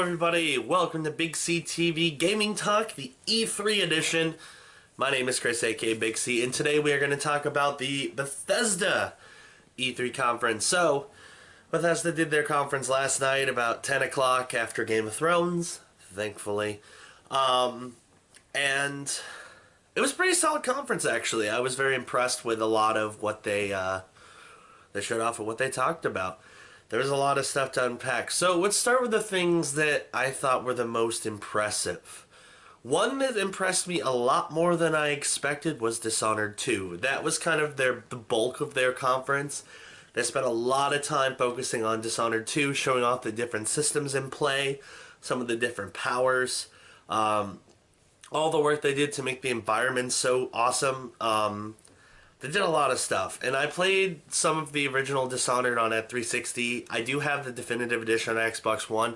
everybody, welcome to BigCTV Gaming Talk, the E3 edition. My name is Chris, aka Big C, and today we are going to talk about the Bethesda E3 Conference. So, Bethesda did their conference last night about 10 o'clock after Game of Thrones, thankfully. And it was a pretty solid conference, actually. I was very impressed with a lot of what they showed off and what they talked about. There was a lot of stuff to unpack. So let's start with the things that I thought were the most impressive. One that impressed me a lot more than I expected was Dishonored 2. That was kind of the bulk of their conference. They spent a lot of time focusing on Dishonored 2, showing off the different systems in play, some of the different powers, all the work they did to make the environment so awesome. They did a lot of stuff, and I played some of the original Dishonored on at 360. I do have the definitive edition on Xbox One.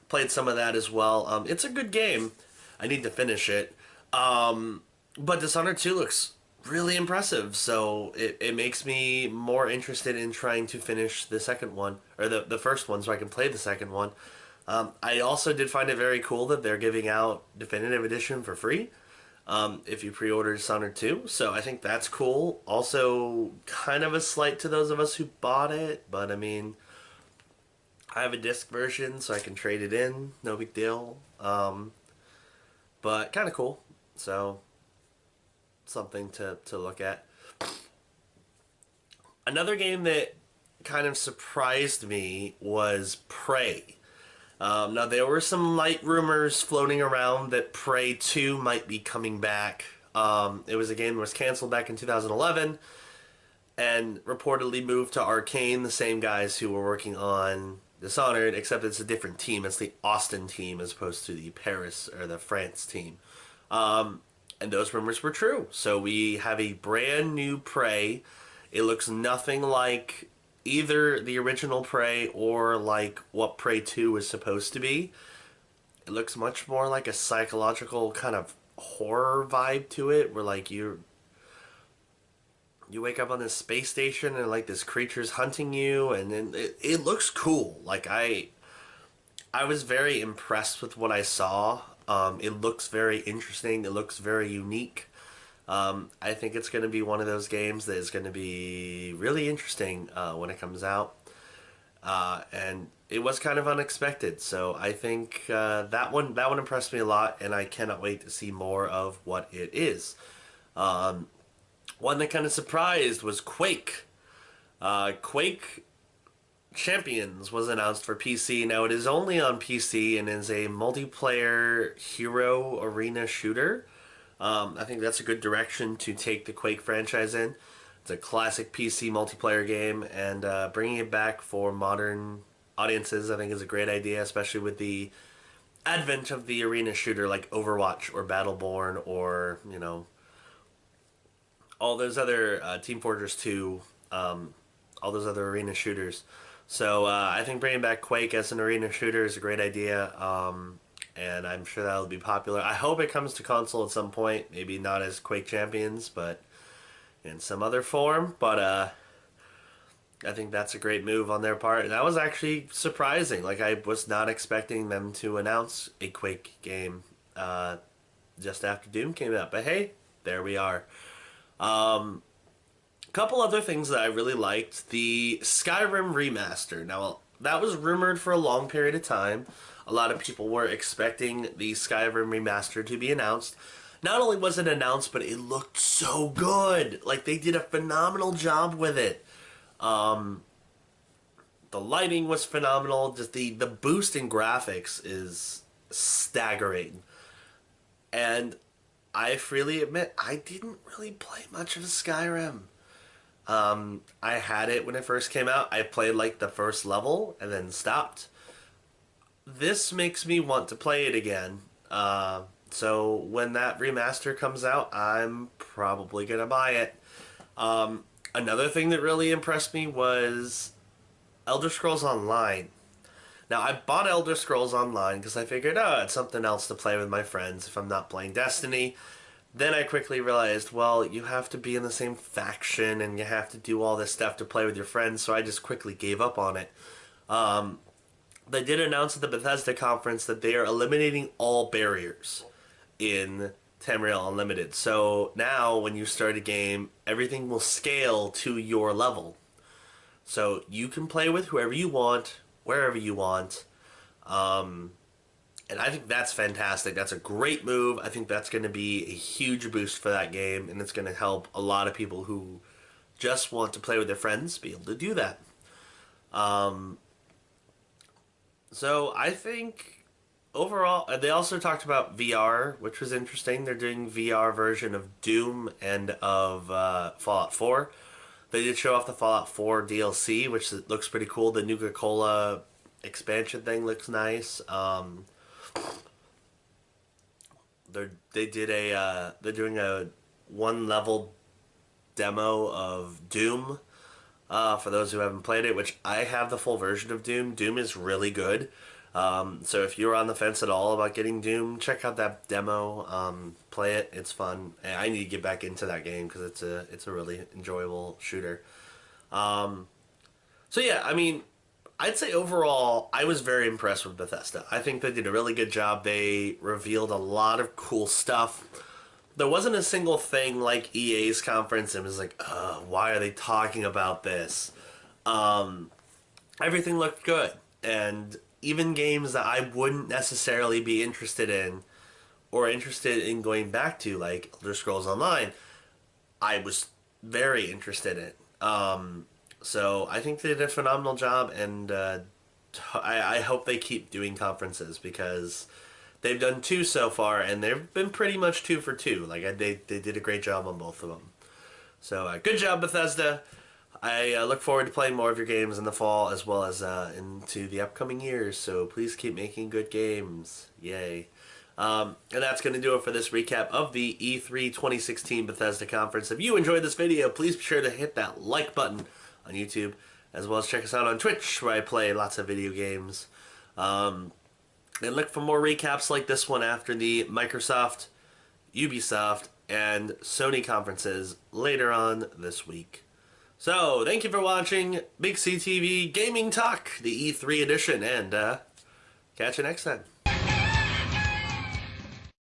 Played some of that as well. It's a good game. I need to finish it. But Dishonored 2 looks really impressive, so it makes me more interested in trying to finish the second one, or the first one, so I can play the second one. I also did find it very cool that they're giving out definitive edition for free. If you pre-order Dishonored 2, so I think that's cool. Also, kind of a slight to those of us who bought it, but I mean, I have a disc version, so I can trade it in, no big deal. But kind of cool, so something to look at. Another game that kind of surprised me was Prey. Now, there were some light rumors floating around that Prey 2 might be coming back. It was a game that was canceled back in 2011 and reportedly moved to Arcane, the same guys who were working on Dishonored, except it's a different team. It's the Austin team as opposed to the Paris or the France team. And those rumors were true. So we have a brand new Prey. It looks nothing like either the original Prey or like what Prey 2 is supposed to be. It looks much more like a psychological kind of horror vibe to it, where like you wake up on this space station and like this creature's hunting you, and then it looks cool. Like I was very impressed with what I saw. It looks very interesting. It looks very unique. I think it's going to be one of those games that is going to be really interesting when it comes out. And it was kind of unexpected, so I think that one impressed me a lot, and I cannot wait to see more of what it is. One that kind of surprised was Quake. Quake Champions was announced for PC. Now, it is only on PC and is a multiplayer hero arena shooter. I think that's a good direction to take the Quake franchise in. It's a classic PC multiplayer game, and bringing it back for modern audiences I think is a great idea, especially with the advent of the arena shooter like Overwatch or Battleborn or, you know, all those other Team Fortress 2, all those other arena shooters. So I think bringing back Quake as an arena shooter is a great idea. And I'm sure that'll be popular. I hope it comes to console at some point. Maybe not as Quake Champions, but in some other form. But I think that's a great move on their part. And that was actually surprising. Like, I was not expecting them to announce a Quake game just after Doom came out. But hey, there we are. Couple other things that I really liked. The Skyrim remaster. Now, that was rumored for a long period of time. A lot of people were expecting the Skyrim remaster to be announced. Not only was it announced, but it looked so good. Like, they did a phenomenal job with it. The lighting was phenomenal. Just the boost in graphics is staggering. And I freely admit, I didn't really play much of Skyrim. I had it when it first came out. I played like the first level and then stopped. This makes me want to play it again. So when that remaster comes out, I'm probably going to buy it. Another thing that really impressed me was Elder Scrolls Online. Now, I bought Elder Scrolls Online because I figured, oh, it's something else to play with my friends if I'm not playing Destiny. Then I quickly realized, well, you have to be in the same faction and you have to do all this stuff to play with your friends, so I just quickly gave up on it. they did announce at the Bethesda conference that they are eliminating all barriers in Tamriel Unlimited. So now when you start a game, everything will scale to your level. So you can play with whoever you want, wherever you want. And I think that's fantastic. That's a great move. I think that's going to be a huge boost for that game, and it's going to help a lot of people who just want to play with their friends be able to do that. So I think overall, they also talked about VR, which was interesting. They're doing VR version of Doom and of Fallout 4. They did show off the Fallout 4 DLC, which looks pretty cool. The Nuka-Cola expansion thing looks nice. They're doing a one level demo of Doom for those who haven't played it, which I have the full version of Doom. Doom is really good. So if you're on the fence at all about getting Doom, check out that demo. Play it; it's fun. I need to get back into that game because it's a really enjoyable shooter. So yeah, I mean, I'd say overall, I was very impressed with Bethesda. I think they did a really good job. They revealed a lot of cool stuff. There wasn't a single thing like EA's conference and was like, why are they talking about this? Everything looked good. And even games that I wouldn't necessarily be interested in or interested in going back to, like Elder Scrolls Online, I was very interested in. So I think they did a phenomenal job, and I hope they keep doing conferences because they've done two so far, and they've been pretty much 2 for 2. Like they did a great job on both of them. So good job, Bethesda. I look forward to playing more of your games in the fall as well as into the upcoming years. So please keep making good games. Yay. And that's going to do it for this recap of the E3 2016 Bethesda Conference. If you enjoyed this video, please be sure to hit that like button on YouTube, as well as check us out on Twitch, where I play lots of video games. And look for more recaps like this one after the Microsoft, Ubisoft, and Sony conferences later on this week. So, thank you for watching BigCTV Gaming Talk, the E3 edition, and catch you next time.